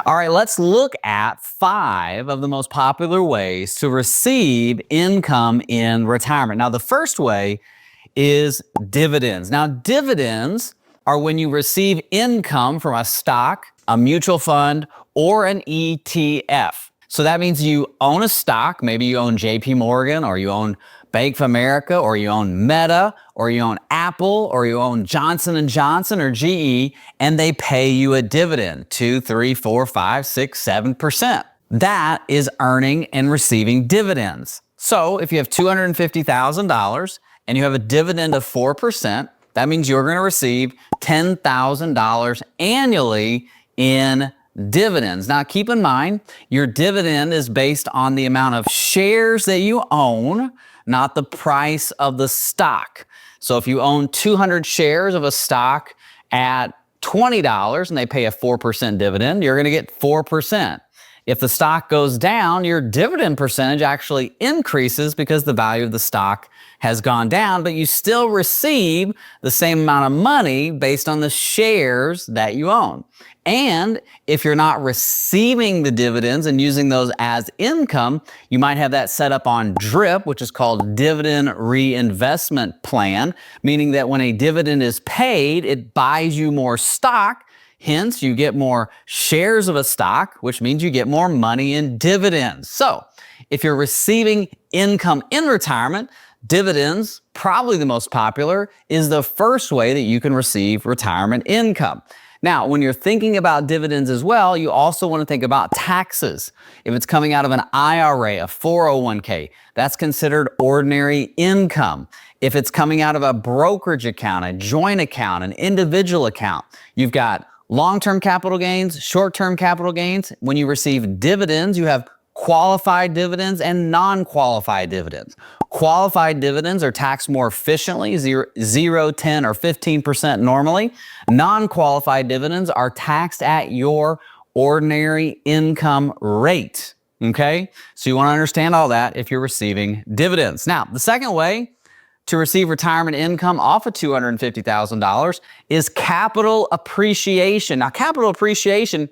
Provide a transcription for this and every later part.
All right, let's look at 5 of the most popular ways to receive income in retirement. Now, the first way is dividends. Now, dividends are when you receive income from a stock, a mutual fund, or an ETF. So that means you own a stock. Maybe you own JP Morgan, or you own Bank of America, or you own Meta, or you own Apple, or you own Johnson & Johnson or GE, and they pay you a dividend, 2, 3, 4, 5, 6, 7%. That is earning and receiving dividends. So if you have $250,000 and you have a dividend of 4%, that means you're going to receive $10,000 annually in dividends. Now, keep in mind, your dividend is based on the amount of shares that you own, not the price of the stock. So if you own 200 shares of a stock at $20 and they pay a 4% dividend, you're going to get 4%. If the stock goes down, your dividend percentage actually increases because the value of the stock has gone down, but you still receive the same amount of money based on the shares that you own. And if you're not receiving the dividends and using those as income, you might have that set up on DRIP, which is called Dividend Reinvestment Plan, meaning that when a dividend is paid, it buys you more stock. Hence, you get more shares of a stock, which means you get more money in dividends. So if you're receiving income in retirement, dividends, probably the most popular, is the first way that you can receive retirement income. Now, when you're thinking about dividends as well, you also want to think about taxes. If it's coming out of an IRA, a 401k, that's considered ordinary income. If it's coming out of a brokerage account, a joint account, an individual account, you've got long-term capital gains, short-term capital gains. When you receive dividends, you have qualified dividends and non-qualified dividends. Qualified dividends are taxed more efficiently, 0, 10, or 15% normally. Non-qualified dividends are taxed at your ordinary income rate. Okay? So you want to understand all that if you're receiving dividends. Now, the second way to receive retirement income off of $250,000 is capital appreciation. Now, capital appreciation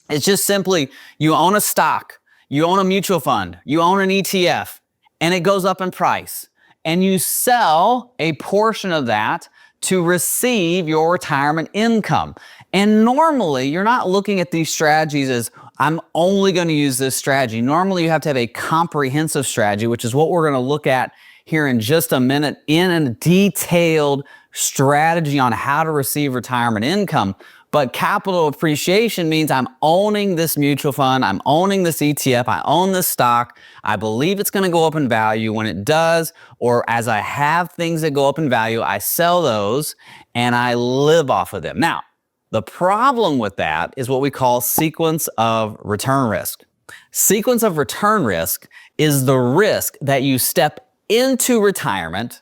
is just simply you own a stock, you own a mutual fund, you own an ETF, and it goes up in price. And you sell a portion of that to receive your retirement income. And normally, you're not looking at these strategies as, I'm only going to use this strategy. Normally, you have to have a comprehensive strategy, which is what we're going to look at here in just a minute in a detailed strategy on how to receive retirement income. But capital appreciation means I'm owning this mutual fund, I'm owning this ETF, I own this stock, I believe it's going to go up in value. When it does, or as I have things that go up in value, I sell those and I live off of them. Now, the problem with that is what we call sequence of return risk. Sequence of return risk is the risk that you step into retirement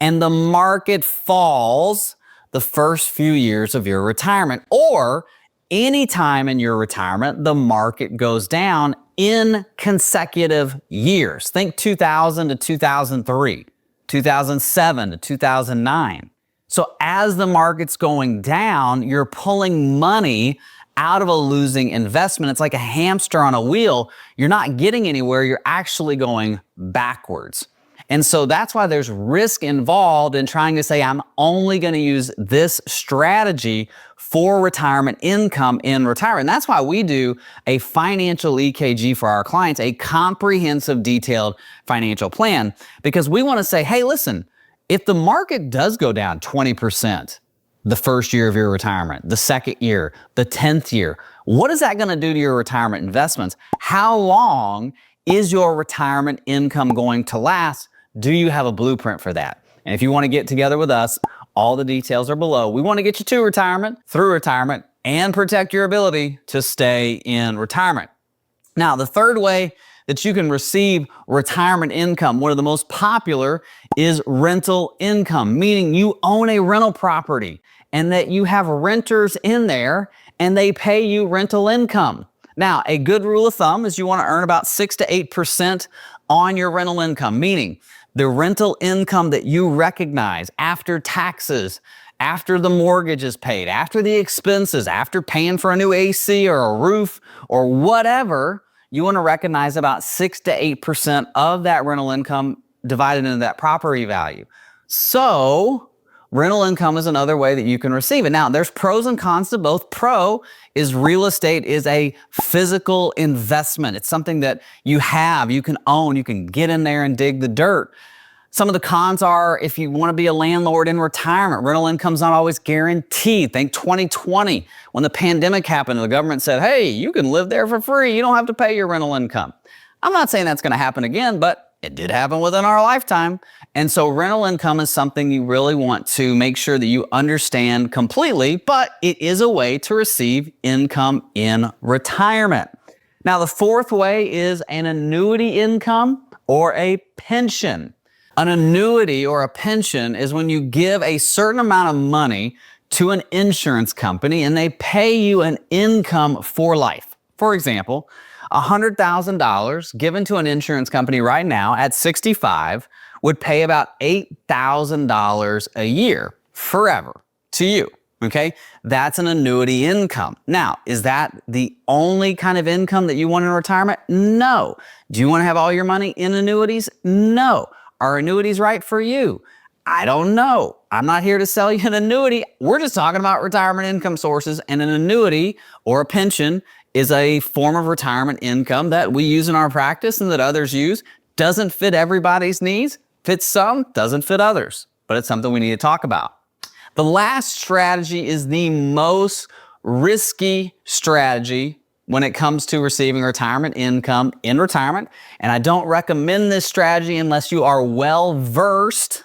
and the market falls the first few years of your retirement, or any time in your retirement, the market goes down in consecutive years. Think 2000 to 2003, 2007 to 2009. So as the market's going down, you're pulling money out of a losing investment. It's like a hamster on a wheel. You're not getting anywhere. You're actually going backwards. And so that's why there's risk involved in trying to say, I'm only going to use this strategy for retirement income in retirement. And that's why we do a financial EKG for our clients, a comprehensive, detailed financial plan, because we want to say, hey, listen, if the market does go down 20% the first year of your retirement, the second year, the 10th year, what is that going to do to your retirement investments? How long is your retirement income going to last? Do you have a blueprint for that? And if you want to get together with us, all the details are below. We want to get you to retirement, through retirement, and protect your ability to stay in retirement. Now, the third way that you can receive retirement income, one of the most popular, is rental income, meaning you own a rental property and that you have renters in there and they pay you rental income. Now, a good rule of thumb is you want to earn about 6 to 8% on your rental income, meaning the rental income that you recognize after taxes, after the mortgage is paid, after the expenses, after paying for a new AC or a roof or whatever, you want to recognize about 6 to 8% of that rental income divided into that property value. So rental income is another way that you can receive it. Now, there's pros and cons to both. Pro is real estate is a physical investment. It's something that you have, you can own, you can get in there and dig the dirt. Some of the cons are if you want to be a landlord in retirement, rental income's not always guaranteed. Think 2020 when the pandemic happened and the government said, hey, you can live there for free. You don't have to pay your rental income. I'm not saying that's going to happen again, but it did happen within our lifetime. And so rental income is something you really want to make sure that you understand completely, but it is a way to receive income in retirement. Now, the fourth way is an annuity income or a pension. An annuity or a pension is when you give a certain amount of money to an insurance company and they pay you an income for life. For example, $100,000 given to an insurance company right now at 65 would pay about $8,000 a year forever to you. Okay, that's an annuity income. Now, is that the only kind of income that you want in retirement? No. Do you want to have all your money in annuities? No. Are annuities right for you? I don't know. I'm not here to sell you an annuity. We're just talking about retirement income sources, and an annuity or a pension is a form of retirement income that we use in our practice and that others use. Doesn't fit everybody's needs, fits some, doesn't fit others, but it's something we need to talk about. The last strategy is the most risky strategy when it comes to receiving retirement income in retirement. And I don't recommend this strategy unless you are well versed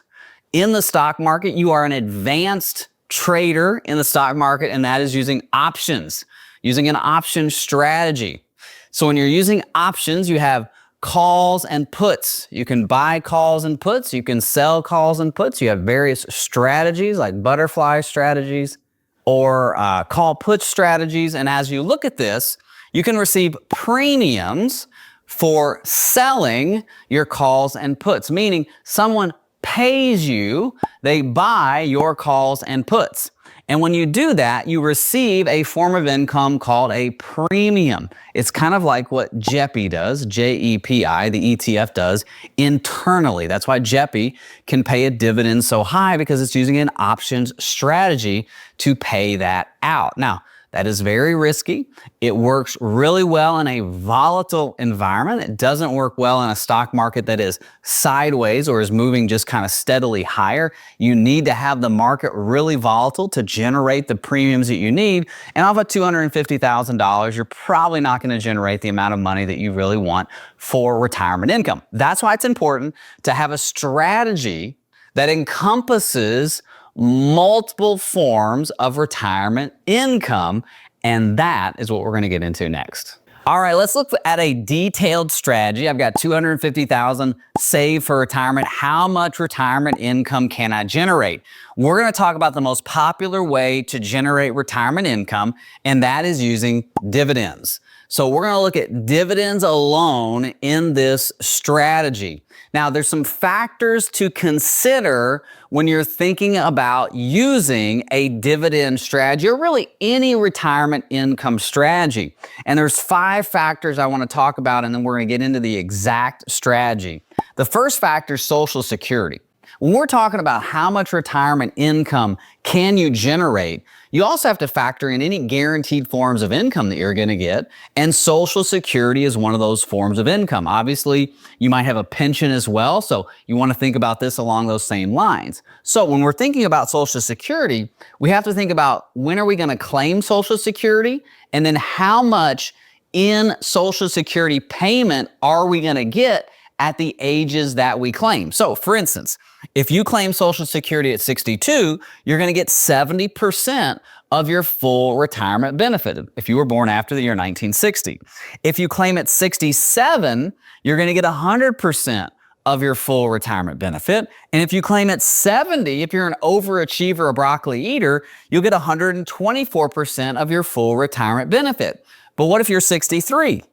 in the stock market. You are an advanced trader in the stock market, and that is using options, using an option strategy. So when you're using options, you have calls and puts. You can buy calls and puts. You can sell calls and puts. You have various strategies like butterfly strategies or call put strategies. And as you look at this, you can receive premiums for selling your calls and puts, meaning someone pays you, they buy your calls and puts. And when you do that, you receive a form of income called a premium. It's kind of like what JEPI does, JEPI, the ETF does internally. That's why JEPI can pay a dividend so high, because it's using an options strategy to pay that out. Now, that is very risky. It works really well in a volatile environment. It doesn't work well in a stock market that is sideways or is moving just kind of steadily higher. You need to have the market really volatile to generate the premiums that you need. And off of $250,000, you're probably not going to generate the amount of money that you really want for retirement income. That's why it's important to have a strategy that encompasses multiple forms of retirement income, and that is what we're going to get into next. All right, let's look at a detailed strategy. I've got $250,000 saved for retirement. How much retirement income can I generate? We're going to talk about the most popular way to generate retirement income, and that is using dividends. So we're going to look at dividends alone in this strategy. Now, there's some factors to consider when you're thinking about using a dividend strategy or really any retirement income strategy. And there's 5 factors I want to talk about, and then we're going to get into the exact strategy. The first factor is Social Security. When we're talking about how much retirement income can you generate, you also have to factor in any guaranteed forms of income that you're going to get, and Social Security is one of those forms of income. Obviously, you might have a pension as well, so you want to think about this along those same lines. So when we're thinking about Social Security, we have to think about when are we going to claim Social Security, and then how much in Social Security payment are we going to get at the ages that we claim. So for instance, if you claim Social Security at 62, you're going to get 70% of your full retirement benefit if you were born after the year 1960. If you claim at 67, you're going to get 100% of your full retirement benefit. And if you claim at 70, if you're an overachiever, a broccoli eater, you'll get 124% of your full retirement benefit. But what if you're 63?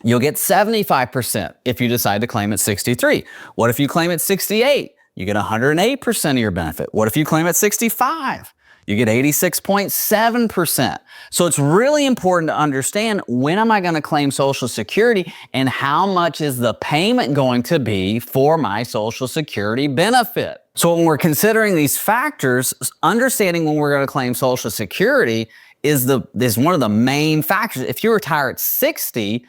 You'll get 75% if you decide to claim at 63. What if you claim at 68? You get 108% of your benefit. What if you claim at 65? You get 86.7%. So it's really important to understand, when am I going to claim Social Security and how much is the payment going to be for my Social Security benefit? So when we're considering these factors, understanding when we're going to claim Social Security is one of the main factors. If you retire at 60,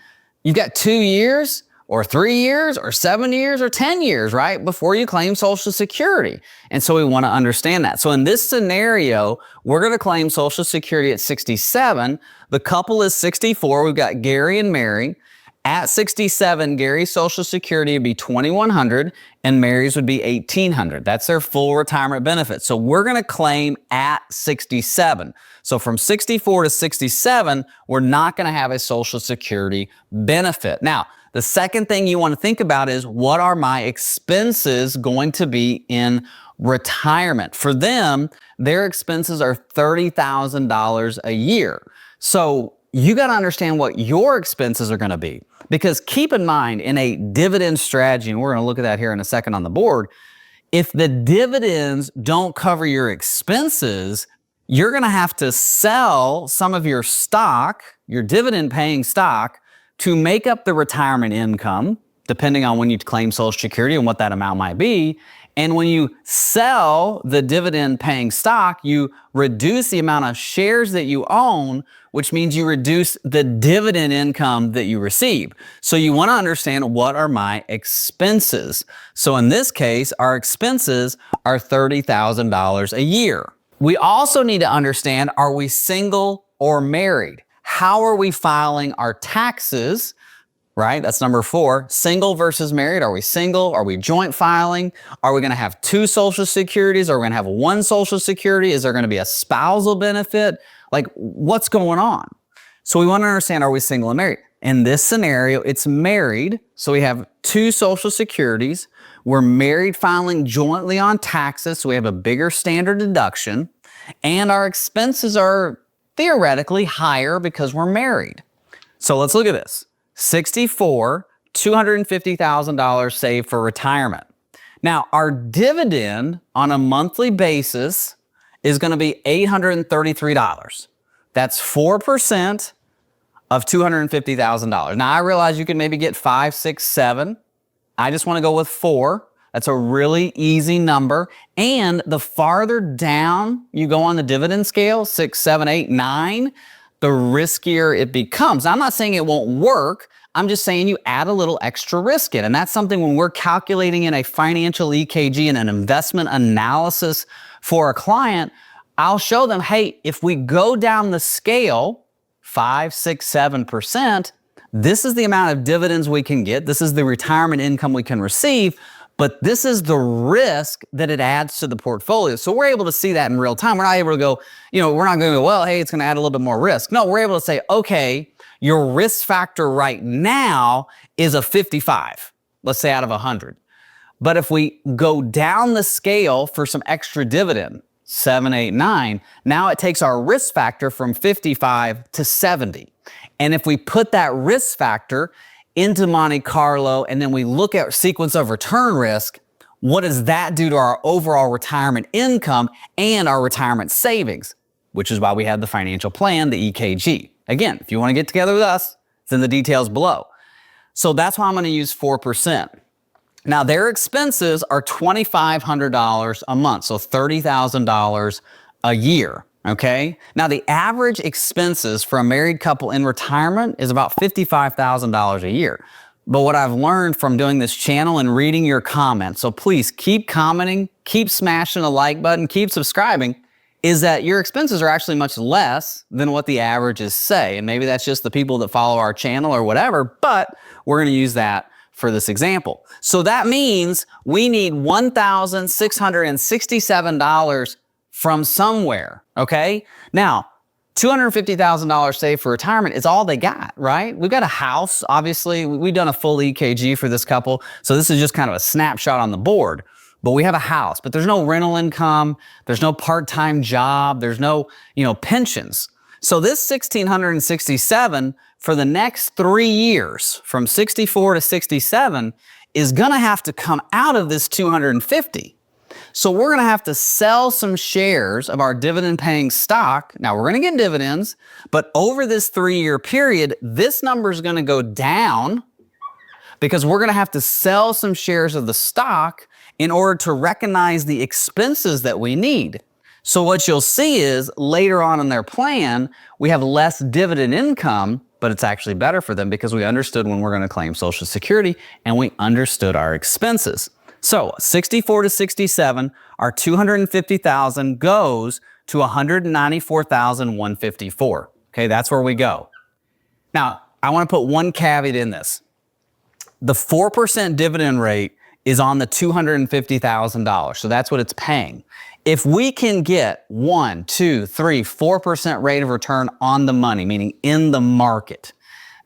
you've got 2 years or 3 years or 7 years or 10 years, right, before you claim Social Security. And so we want to understand that. So in this scenario, we're going to claim Social Security at 67. The couple is 64. We've got Gary and Mary. At 67, Gary's Social Security would be $2,100 and Mary's would be $1,800. That's their full retirement benefit. So we're going to claim at 67. So from 64 to 67, we're not going to have a Social Security benefit. Now, the second thing you want to think about is, what are my expenses going to be in retirement? For them, their expenses are $30,000 a year. So you got to understand what your expenses are going to be. Because keep in mind, in a dividend strategy, and we're going to look at that here in a second on the board, if the dividends don't cover your expenses, you're going to have to sell some of your stock, your dividend paying stock, to make up the retirement income, depending on when you claim Social Security and what that amount might be. And when you sell the dividend paying stock, you reduce the amount of shares that you own, which means you reduce the dividend income that you receive. So you want to understand, what are my expenses? So in this case, our expenses are $30,000 a year. We also need to understand, are we single or married? How are we filing our taxes? Right? That's number 4. Single versus married. Are we single? Are we joint filing? Are we going to have 2 Social Securities? Are we going to have 1 Social Security? Is there going to be a spousal benefit? Like, what's going on? So we want to understand, are we single and married? In this scenario, it's married. So we have 2 Social Securities. We're married, filing jointly on taxes. So we have a bigger standard deduction. And our expenses are theoretically higher because we're married. So let's look at this. 64, $250,000 saved for retirement. Now, our dividend on a monthly basis is going to be $833. That's 4% of $250,000. Now, I realize you can maybe get 5, 6, 7. I just want to go with 4. That's a really easy number. And the farther down you go on the dividend scale, 6, 7, 8, 9, the riskier it becomes. Now, I'm not saying it won't work. I'm just saying you add a little extra risk in. And that's something when we're calculating in a financial EKG and an investment analysis for a client, I'll show them, hey, if we go down the scale 5, 6, 7%, this is the amount of dividends we can get. This is the retirement income we can receive. But this is the risk that it adds to the portfolio. So we're able to see that in real time. We're not able to go, we're not going to go, well, hey, it's going to add a little bit more risk. No, we're able to say, okay, your risk factor right now is a 55, let's say out of 100. But if we go down the scale for some extra dividend, 7, 8, 9, now it takes our risk factor from 55 to 70. And if we put that risk factor into Monte Carlo, and then we look at sequence of return risk, what does that do to our overall retirement income and our retirement savings? Which is why we have the financial plan, the EKG. Again, if you want to get together with us, it's in the details below. So that's why I'm going to use 4%. Now, their expenses are $2,500 a month, so $30,000 a year. Okay. Now, the average expenses for a married couple in retirement is about $55,000 a year. But what I've learned from doing this channel and reading your comments, so please keep commenting, keep smashing the like button, keep subscribing, is that your expenses are actually much less than what the averages say. And maybe that's just the people that follow our channel or whatever, but we're going to use that for this example. So that means we need $1,667 from somewhere, okay? Now, $250,000 saved for retirement is all they got, right? We've got a house, obviously. We've done a full EKG for this couple, so this is just kind of a snapshot on the board. But we have a house, but there's no rental income, there's no part-time job, there's no, pensions. So this $1,667 for the next 3 years, from 64 to 67, is gonna have to come out of this $250. So we're going to have to sell some shares of our dividend paying stock. Now we're going to get dividends, but over this 3-year period, this number is going to go down because we're going to have to sell some shares of the stock in order to recognize the expenses that we need. So what you'll see is later on in their plan, we have less dividend income, but it's actually better for them because we understood when we're going to claim Social Security and we understood our expenses. So 64 to 67, our $250,000 goes to $194,154. Okay, that's where we go. Now, I want to put one caveat in this. The 4% dividend rate is on the $250,000, so that's what it's paying. If we can get 1, 2, 3, 4% rate of return on the money, meaning in the market,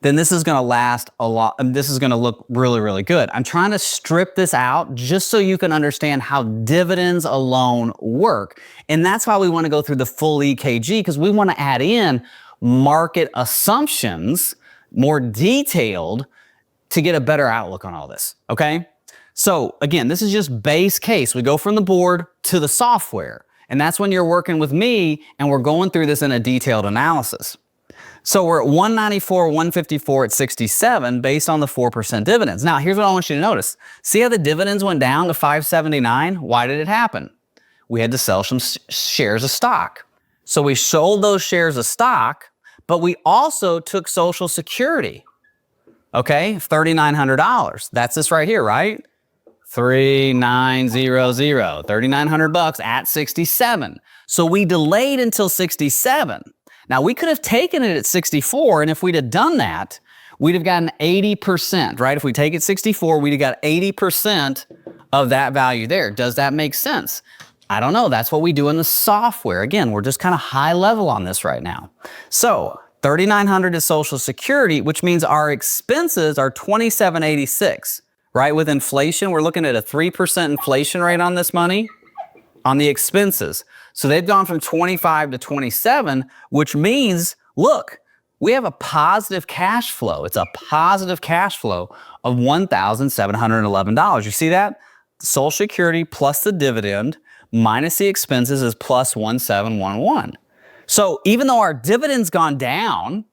then this is going to last a lot. This is going to look really, really good. I'm trying to strip this out just so you can understand how dividends alone work. And that's why we want to go through the full EKG, because we want to add in market assumptions, more detailed, to get a better outlook on all this, okay? So again, this is just base case. We go from the board to the software, and that's when you're working with me and we're going through this in a detailed analysis. So we're at 194, 154 at 67 based on the 4% dividends. Now, here's what I want you to notice. See how the dividends went down to 579? Why did it happen? We had to sell some shares of stock. So we sold those shares of stock, but we also took Social Security. Okay, $3,900. That's this right here, right? 3900, 3,900 bucks at 67. So we delayed until 67. Now we could have taken it at 64, and if we'd have done that, we'd have gotten 80%, right? If we take it 64, we'd have got 80% of that value there. Does that make sense? I don't know. That's what we do in the software. Again, we're just kind of high level on this right now. So 3,900 is Social Security, which means our expenses are 2,786, right? With inflation, we're looking at a 3% inflation rate on this money, on the expenses. So they've gone from 25 to 27, which means, look, we have a positive cash flow. It's a positive cash flow of $1,711. You see that? Social Security plus the dividend minus the expenses is plus 1,711. So even though our dividend's gone down,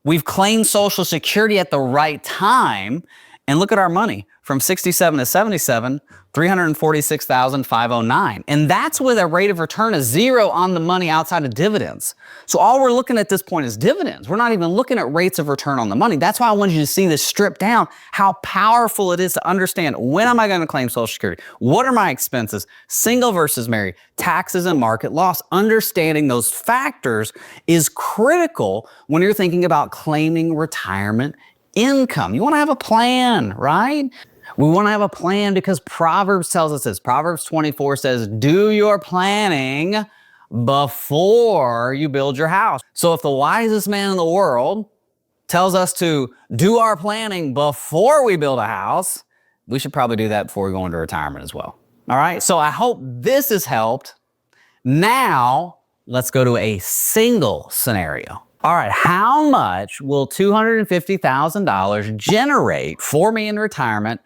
we've claimed Social Security at the right time. And look at our money from 67 to 77, $346,509. And that's with a rate of return of 0 on the money outside of dividends. So all we're looking at this point is dividends. We're not even looking at rates of return on the money. That's why I wanted you to see this stripped down, how powerful it is to understand when am I going to claim Social Security? What are my expenses? Single versus married, taxes and market loss. Understanding those factors is critical when you're thinking about claiming retirement income. You want to have a plan, right? We want to have a plan because Proverbs tells us this. Proverbs 24 says, do your planning before you build your house. So if the wisest man in the world tells us to do our planning before we build a house, we should probably do that before we go into retirement as well. All right. So I hope this has helped. Now let's go to a single scenario. All right, how much will $250,000 generate for me in retirement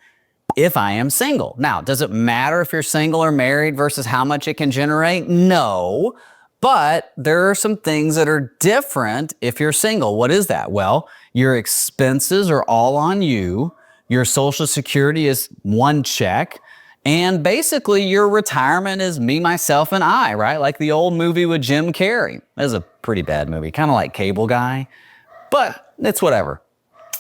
if I am single? Now, does it matter if you're single or married versus how much it can generate? No, but there are some things that are different if you're single. What is that? Well, your expenses are all on you. Your Social Security is one check. And basically, your retirement is me, myself, and I, right? Like the old movie with Jim Carrey. That is a pretty bad movie, kind of like Cable Guy, but it's whatever.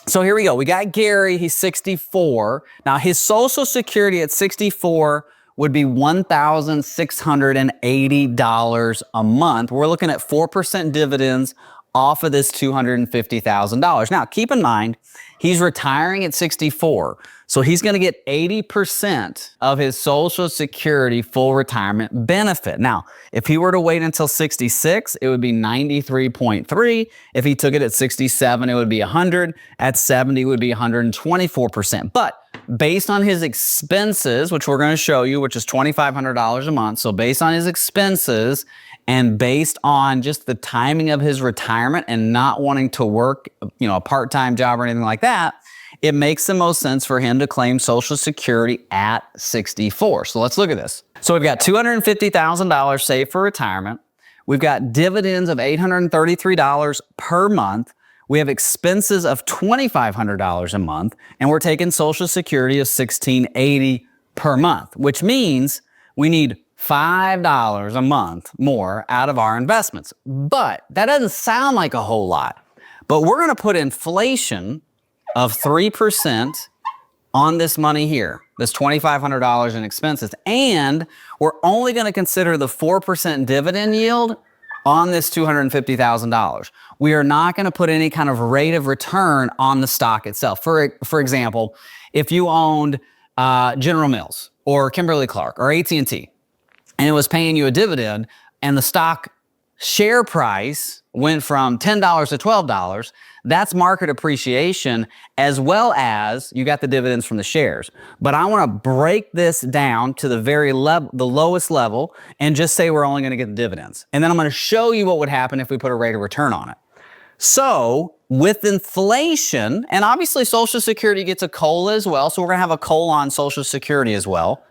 So here we go. We got Gary. He's 64. Now, his Social Security at 64 would be $1,680 a month. We're looking at 4% dividends off of this $250,000. Now, keep in mind, he's retiring at 64. So he's going to get 80% of his Social Security full retirement benefit. Now, if he were to wait until 66, it would be 93.3. If he took it at 67, it would be 100. At 70, it would be 124%. But based on his expenses, which we're going to show you, which is $2,500 a month. So based on his expenses and based on just the timing of his retirement and not wanting to work, a part-time job or anything like that, it makes the most sense for him to claim Social Security at 64. So let's look at this. So we've got $250,000 saved for retirement. We've got dividends of $833 per month. We have expenses of $2,500 a month, and we're taking Social Security of $1,680 per month, which means we need $5 a month more out of our investments. But that doesn't sound like a whole lot. But we're going to put inflation of 3% on this money here, this $2,500 in expenses. And we're only going to consider the 4% dividend yield on this $250,000. We are not going to put any kind of rate of return on the stock itself. For example, if you owned General Mills or Kimberly-Clark or AT&T, and it was paying you a dividend, and the stock share price went from $10 to $12, that's market appreciation, as well as you got the dividends from the shares. But I want to break this down to the the lowest level and just say we're only going to get the dividends. And then I'm going to show you what would happen if we put a rate of return on it. So with inflation, and obviously Social Security gets a COLA as well, so we're going to have a COLA on Social Security as well.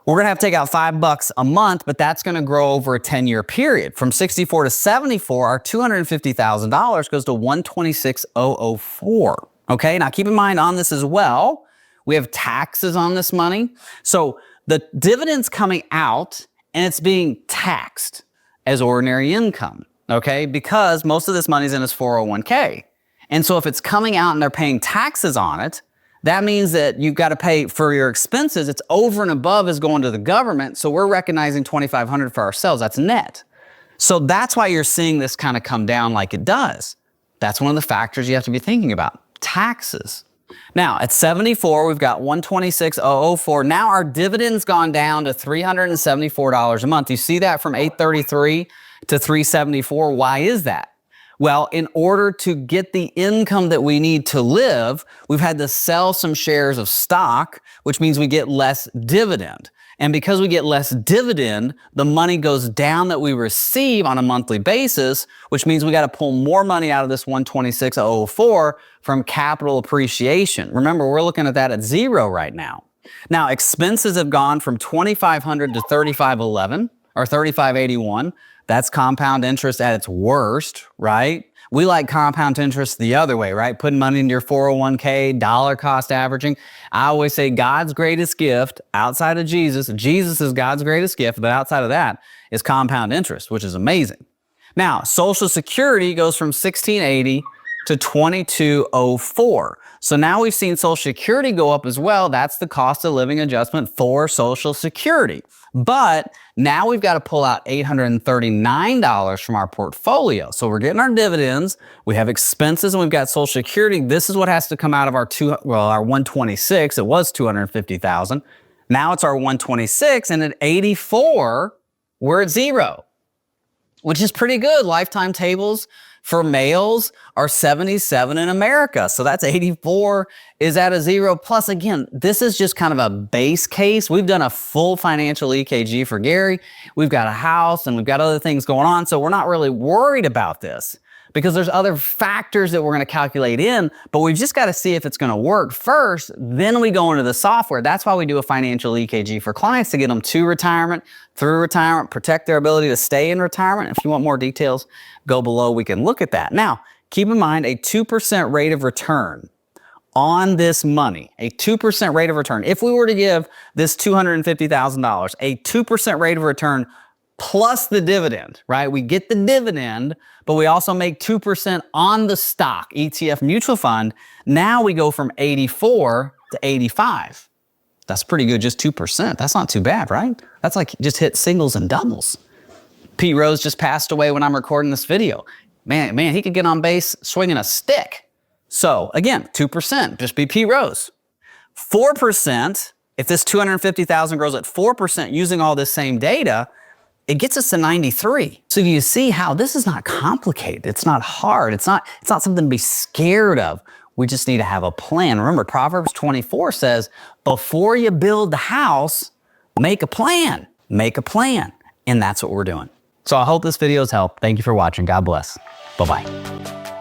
We're going to have to take out $5 a month, but that's going to grow over a 10-year period. From 64 to 74, our $250,000 goes to $126,004. Okay, now keep in mind on this as well, we have taxes on this money. So the dividend's coming out and it's being taxed as ordinary income, okay? Because most of this money's in his 401k. And so if it's coming out and they're paying taxes on it, that means that you've got to pay for your expenses. It's over and above is going to the government. So we're recognizing $2,500 for ourselves. That's net. So that's why you're seeing this kind of come down like it does. That's one of the factors you have to be thinking about. Taxes. Now at 74, we've got $126,004. Now our dividend's gone down to $374 a month. You see that from $833 to $374. Why is that? Well, in order to get the income that we need to live, we've had to sell some shares of stock, which means we get less dividend. And because we get less dividend, the money goes down that we receive on a monthly basis, which means we got to pull more money out of this $126,004 from capital appreciation. Remember, we're looking at that at zero right now. Now, expenses have gone from $2,500 to $3,511 or $3,581. That's compound interest at its worst, right? We like compound interest the other way, right? Putting money into your 401k, dollar cost averaging. I always say God's greatest gift outside of Jesus. Jesus is God's greatest gift, but outside of that is compound interest, which is amazing. Now, Social Security goes from $1,680 to $2,204. So now we've seen Social Security go up as well. That's the cost of living adjustment for Social Security. But now we've got to pull out $839 from our portfolio. So we're getting our dividends, we have expenses, and we've got Social Security. This is what has to come out of our our 126. It was 250,000. Now it's our 126, and at 84, we're at zero, which is pretty good. Lifetime tables for males are 77 in America. So that's 84 is at a zero. Plus, again, this is just kind of a base case. We've done a full financial EKG for Gary. We've got a house and we've got other things going on. So we're not really worried about this because there's other factors that we're going to calculate in, but we've just got to see if it's going to work first. Then we go into the software. That's why we do a financial EKG for clients, to get them to retirement, through retirement, protect their ability to stay in retirement. If you want more details, go below. We can look at that. Now, keep in mind a 2% rate of return on this money, a 2% rate of return. If we were to give this $250,000, a 2% rate of return plus the dividend, right? We get the dividend, but we also make 2% on the stock, ETF mutual fund. Now we go from 84 to 85. That's pretty good, just 2%. That's not too bad, right? That's like just hit singles and doubles. Pete Rose just passed away when I'm recording this video. Man, he could get on base swinging a stick. So again, 2%, just be Pete Rose. 4%, if this 250,000 grows at 4% using all this same data, it gets us to 93. So you see how this is not complicated. It's not hard. It's not something to be scared of. We just need to have a plan. Remember, Proverbs 24 says, before you build the house, make a plan. Make a plan. And that's what we're doing. So I hope this video has helped. Thank you for watching. God bless. Bye-bye.